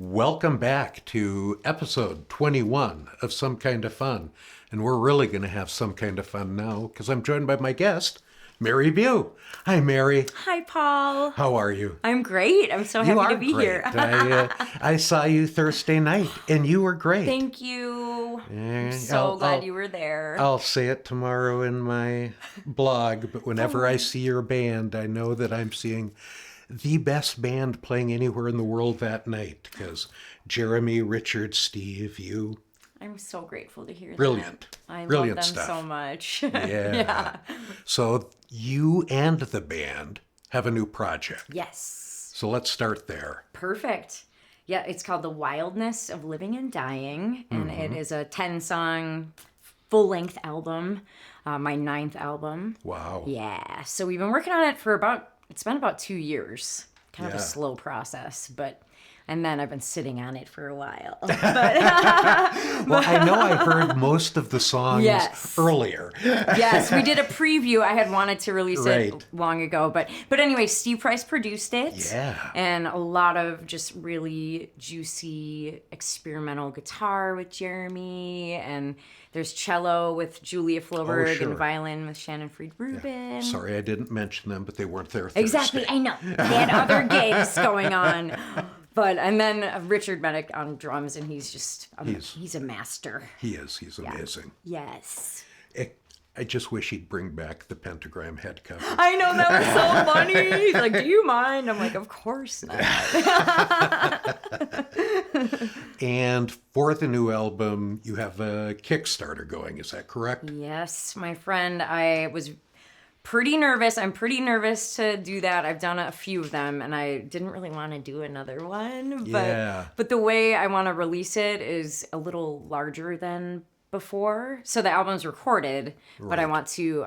Welcome back to episode 21 of Some Kind of Fun. And we're really going to have some kind of fun now because I'm joined by my guest, Mary Bue. Hi, Mary. Hi, Paul. How are you? I'm great. I'm so happy to be here. I saw you Thursday night and you were great. Thank you. I'm Yeah, so glad you were there. I'll say it tomorrow in my blog, but whenever I see your band, I know that I'm seeing the best band playing anywhere in the world that night because Jeremy, Richard, Steve, you. I'm so grateful to hear Brilliant. that. I Brilliant love them stuff. so much. Yeah. So you and the band have a new project. Yes. So let's start there. Perfect. Yeah, it's called The Wildness of Living and Dying, and it is a 10-song full-length album, my 9th album. Wow. Yeah, so we've been working on it for it's been about 2 years. Kind of a slow process, and then I've been sitting on it for a while. Well, I know I heard most of the songs earlier. Yes, we did a preview. I had wanted to release Right. it long ago. But anyway, Steve Price produced it. Yeah. And a lot of just really juicy experimental guitar with Jeremy. And there's cello with Julia Floberg sure. and violin with Shannon Fried Rubin. Sorry, I didn't mention them, but they weren't there Thursday. Exactly, I know. They had other gigs going on. And then Richard Medic on drums, and he's just, he's a master. He is. He's amazing. Yes. I just wish he'd bring back the pentagram head cover. I know, that was so funny. He's like, do you mind? I'm like, of course not. And for the new album, you have a Kickstarter going. Is that correct? Yes, my friend. I was pretty nervous. I'm pretty nervous to do that. I've done a few of them, and I didn't really want to do another one. But the way I want to release it is a little larger than before. So the album's recorded, but I want to,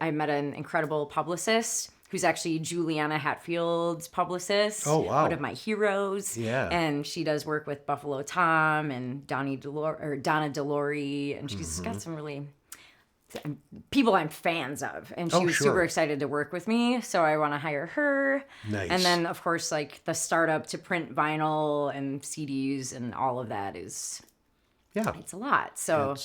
I met an incredible publicist who's actually Juliana Hatfield's publicist. Oh, wow. One of my heroes. Yeah. And she does work with Buffalo Tom and Donna Delory, and she's got some really people I'm fans of, and she was super excited to work with me, so I want to hire her. Nice. And then, of course, like the startup to print vinyl and CDs and all of that is, it's a lot. So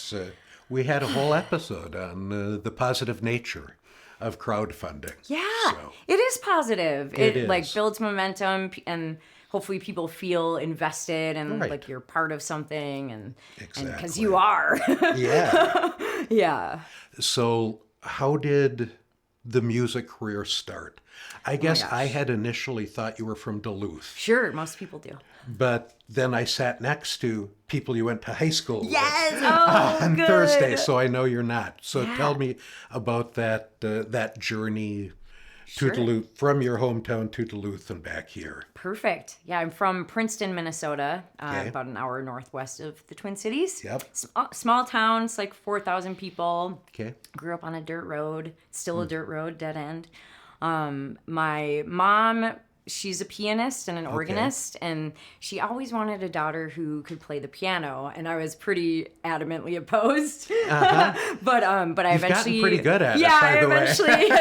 we had a whole episode on the positive nature of crowdfunding. Yeah, so. It is positive. It It like is. builds momentum, and hopefully people feel invested and like you're part of something, and because you are. Yeah. Yeah. So how did the music career start? I guess I had initially thought you were from Duluth. Sure, most people do. But then I sat next to people you went to high school with Oh, on good. Thursday, so I know you're not. So tell me about that journey to Duluth, from your hometown to Duluth and back here. Perfect. Yeah, I'm from Princeton, Minnesota, about an hour northwest of the Twin Cities. Yep. Small town, it's like 4,000 people. Okay. Grew up on a dirt road, still a dirt road, dead end. My mom, she's a pianist and an organist, and she always wanted a daughter who could play the piano, and I was pretty adamantly opposed. But I You've eventually gotten pretty good at it, I by the way.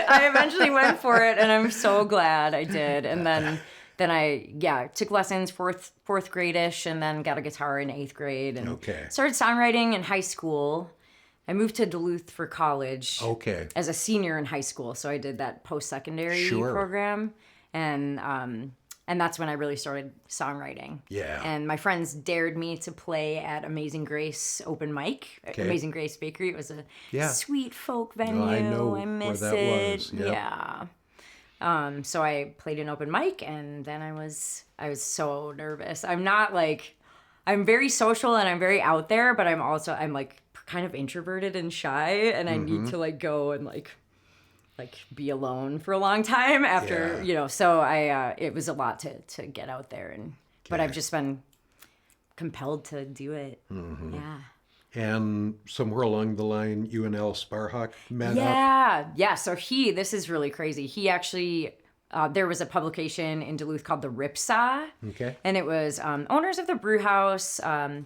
I eventually went for it, and I'm so glad I did. And then I took lessons fourth grade-ish, and then got a guitar in 8th grade, and started songwriting in high school. I moved to Duluth for college as a senior in high school, so I did that post-secondary program, and that's when I really started songwriting. Yeah. And my friends dared me to play at Amazing Grace open mic, Amazing Grace Bakery. It was a sweet folk venue. I know I miss where that it. was. Yep. Yeah. So I played an open mic, and then I was so nervous. I'm very social and I'm very out there, but I'm like kind of introverted and shy, and I need to like go and like be alone for a long time after, so it was a lot to get out there, but I've just been compelled to do it. Yeah. And somewhere along the line, you and Al Sparhawk met up? Yeah. So this is really crazy. He actually there was a publication in Duluth called the Ripsaw. Okay. And it was owners of the brew house.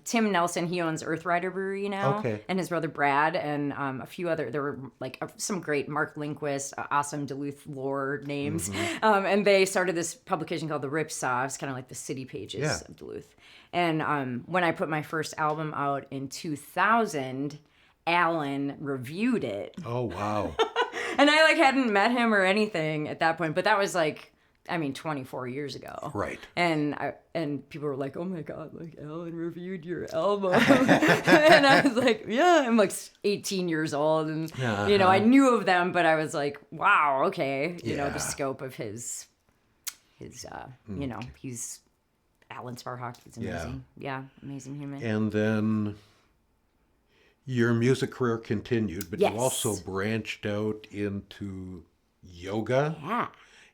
Tim Nelson, he owns Earth Rider Brewery now. Okay. And his brother Brad and a few other, there were like some great Mark Lindquist, awesome Duluth lore names. And they started this publication called the Ripsaw. It's kind of like the city pages of Duluth. And when I put my first album out in 2000, Alan reviewed it. Oh, wow. And I like hadn't met him or anything at that point, but that was like, I mean, 24 years ago. Right. And people were like, oh my God, like Alan reviewed your album. And I was like, yeah, I'm like 18 years old. And, you know, I knew of them, but I was like, wow, okay. You know, the scope of his you know, he's Alan Sparhawk. He's amazing. Yeah, amazing human. And then your music career continued, but you also branched out into yoga. Yeah.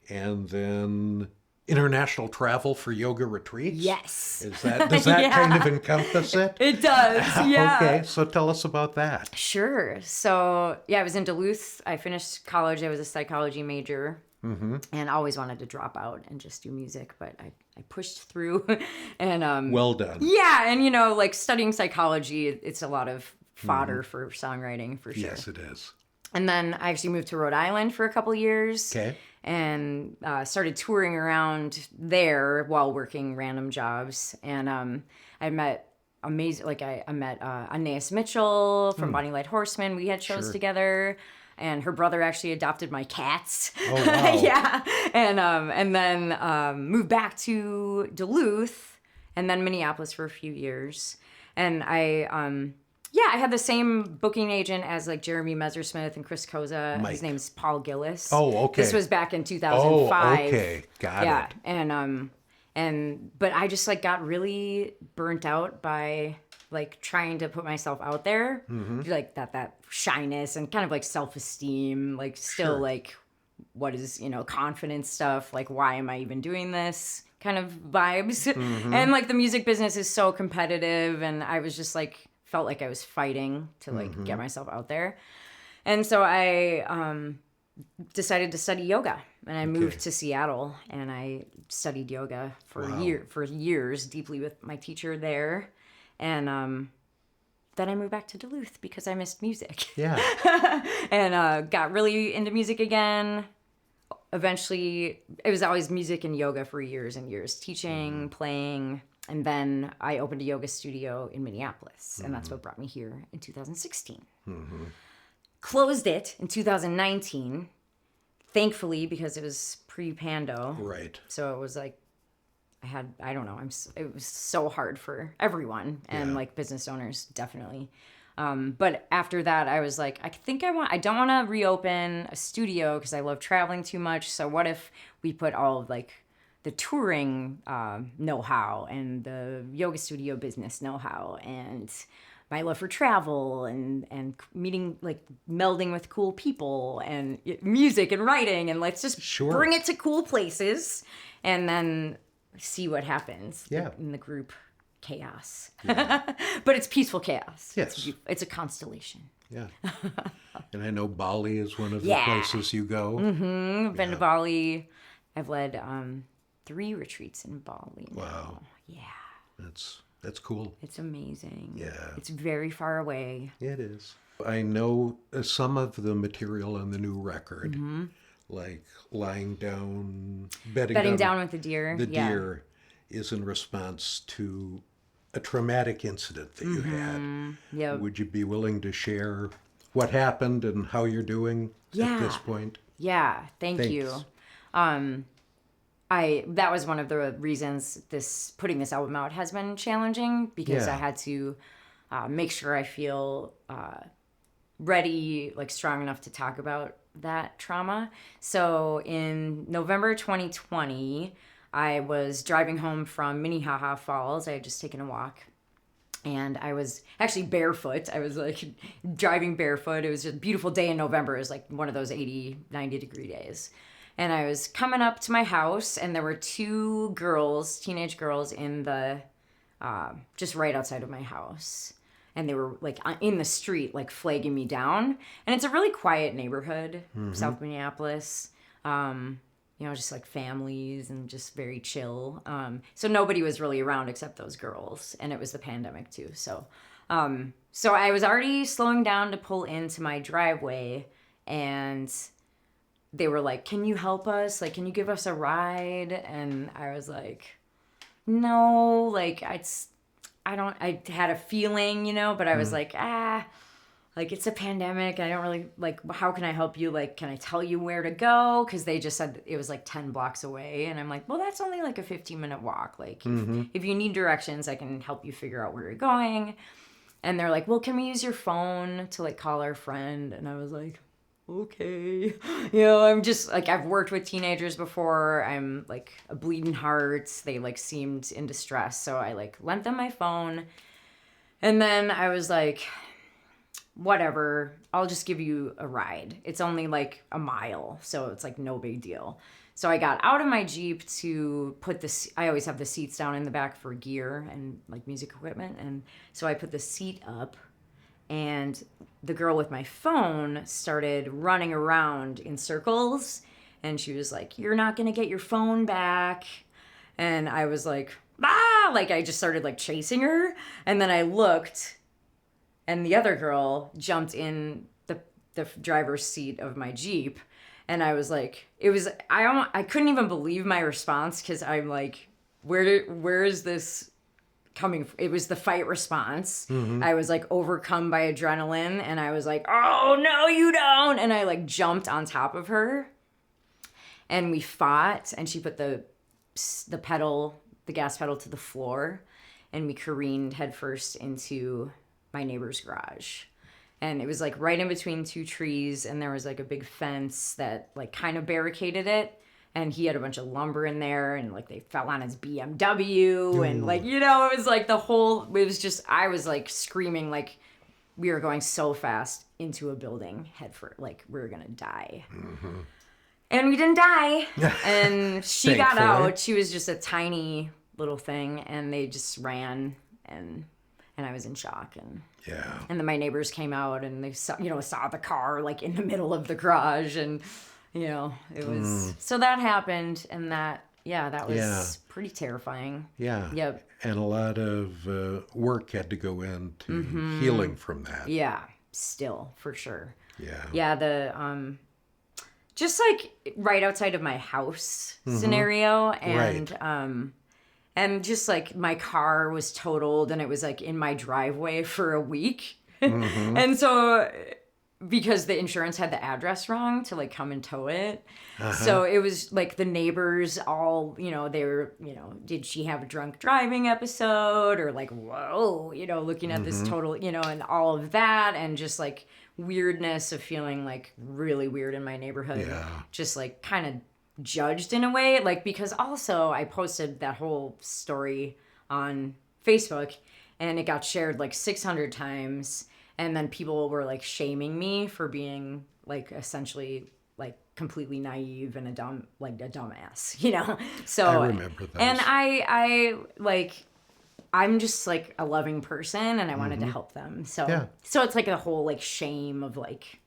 And then international travel for yoga retreats. Yes. Does that kind of encompass it? It does. Yeah. Okay, so tell us about that. Sure. So yeah, I was in Duluth. I finished college. I was a psychology major. And always wanted to drop out and just do music, but I pushed through. And well done. yeah, and you know, like studying psychology, it's a lot of fodder for songwriting for sure. Yes, it is. And then I actually moved to Rhode Island for a couple years. Okay. And started touring around there while working random jobs. And I met amazing, like I met Anais Mitchell from Bonnie Light Horseman. We had shows together. And her brother actually adopted my cats. Oh, wow. Yeah. And then moved back to Duluth and then Minneapolis for a few years. And I had the same booking agent as like Jeremy Messersmith and Chris Koza. Mike. His name's Paul Gillis. Oh, okay. This was back in 2005. Oh, okay. Got it. But I just like got really burnt out by like trying to put myself out there, like that shyness and kind of like self-esteem, like still like what is, you know, confidence stuff, like why am I even doing this kind of vibes. And like the music business is so competitive, and I was just like felt like I was fighting to like get myself out there. And so I decided to study yoga, and I moved to Seattle, and I studied yoga for years deeply with my teacher there. And then I moved back to Duluth because I missed music. Yeah. And got really into music again. Eventually, it was always music and yoga for years and years, teaching, playing. And then I opened a yoga studio in Minneapolis, and that's what brought me here in 2016. Closed it in 2019, thankfully, because it was pre-pando. Right. So it was like, it was so hard for everyone, and like business owners, definitely. But after that, I was like, I don't want to reopen a studio because I love traveling too much. So what if we put all of like the touring know-how and the yoga studio business know-how and my love for travel and meeting, like melding with cool people and music and writing, and let's just bring it to cool places and then see what happens in the group chaos. But it's peaceful chaos. Yes. It's a constellation. Yeah. And I know Bali is one of the places you go. I've been to Bali. I've led 3 retreats in Bali now. Wow. Yeah. That's cool. It's amazing. Yeah. It's very far away. It is. I know some of the material on the new record, like lying down, bedding down with the deer. The deer is in response to a traumatic incident that you had. Yeah. Would you be willing to share what happened and how you're doing at this point? Yeah. Thanks. You. That was one of the reasons putting this album out has been challenging, because I had to make sure I feel ready, like strong enough to talk about that trauma. So in November 2020, I was driving home from Minnehaha Falls. I had just taken a walk, and I was actually barefoot. I was like driving barefoot. It was a beautiful day in November. It was like one of those 80, 90 degree days. And I was coming up to my house, and there were 2 girls, teenage girls, in the just right outside of my house. And they were like in the street, like flagging me down. And it's a really quiet neighborhood, South Minneapolis. just like families and just very chill. So nobody was really around except those girls, and it was the pandemic too. So I was already slowing down to pull into my driveway, and they were like, "Can you help us? Like, can you give us a ride?" And I was like, "No, like I had a feeling, but I was like, like, it's a pandemic. I don't really, like, how can I help you? Like, can I tell you where to go? Because they just said it was, like, 10 blocks away. And I'm like, well, that's only, like, a 15-minute walk. Like, if you need directions, I can help you figure out where you're going. And they're like, well, can we use your phone to, like, call our friend? And I was like, okay. I'm just, like, I've worked with teenagers before. I'm, like, a bleeding heart. They, like, seemed in distress. So I, like, lent them my phone. And then I was like, whatever, I'll just give you a ride. It's only like a mile, so it's like no big deal. So I got out of my Jeep to I always have the seats down in the back for gear and like music equipment. And so I put the seat up, and the girl with my phone started running around in circles. And she was like, "You're not going to get your phone back." And I was like, ah, like I just started like chasing her. And then I looked, and the other girl jumped in the driver's seat of my Jeep. And I was like, I couldn't even believe my response, because I'm like, where is this coming from? It was the fight response. I was like overcome by adrenaline, and I was like, oh, no, you don't. And I like jumped on top of her, and we fought, and she put the gas pedal to the floor, and we careened headfirst into my neighbor's garage. And it was like right in between two trees, and there was like a big fence that like kind of barricaded it, and he had a bunch of lumber in there, and like they fell on his BMW. And like, it was like I was like screaming, like we were going so fast into a building like we were gonna die. And we didn't die. And she got out. She was just a tiny little thing, and they just ran, and I was in shock. And then my neighbors came out, and they saw the car like in the middle of the garage, and it was so that happened, and that was pretty terrifying. Yep. And a lot of work had to go into healing from that. Yeah, still for sure. The just like right outside of my house scenario, and and just like my car was totaled, and it was like in my driveway for a week. And so because the insurance had the address wrong to like come and tow it. So it was like the neighbors all, they were, did she have a drunk driving episode, or like, whoa, looking at this total, and all of that, and just like weirdness of feeling like really weird in my neighborhood. Just like kind of judged in a way, like, because also I posted that whole story on Facebook, and it got shared like 600 times, and then people were like shaming me for being like essentially like completely naive and a dumbass, so I remember those. And I like, I'm just like a loving person, and I wanted to help them, so it's like a whole like shame of like,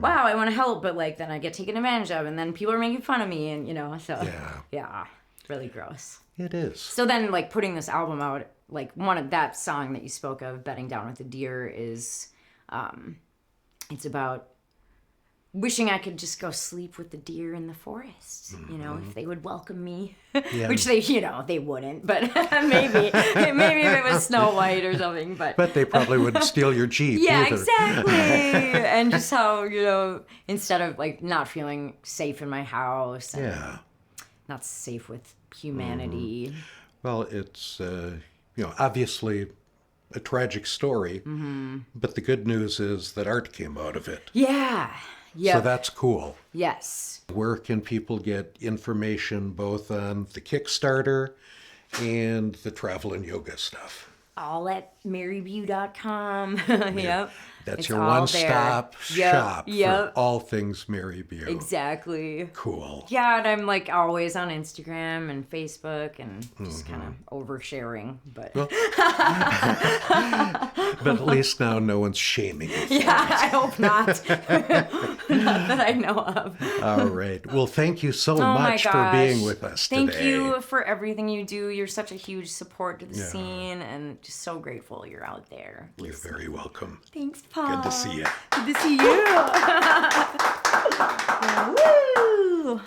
wow, I want to help, but like then I get taken advantage of, and then people are making fun of me, and really gross. It is. So then like putting this album out, like one of that song that you spoke of, Bedding Down with the Deer, is it's about wishing I could just go sleep with the deer in the forest, if they would welcome me, which they, they wouldn't, but maybe if it was Snow White or something, but they probably wouldn't steal your Jeep either. Exactly. And just how, instead of like not feeling safe in my house, and not safe with humanity. Well, it's, obviously a tragic story, but the good news is that art came out of it. Yeah. So that's cool. Yes. Where can people get information both on the Kickstarter and the travel and yoga stuff? all at marybue.com. Yep. That's It's your all one-stop there. shop Yep. for all things Mary Bue. Exactly. Cool. Yeah, and I'm like always on Instagram and Facebook and just kind of oversharing, but But at least now no one's shaming you. yeah, I hope not. Not that I know of. All right. Well, thank you so Oh my much for gosh. being with us today. Thank you for everything you do. You're such a huge support to the scene, and just so grateful you're out there. You're very welcome. Thanks, Paul. Good to see you. Good to see you. Woo!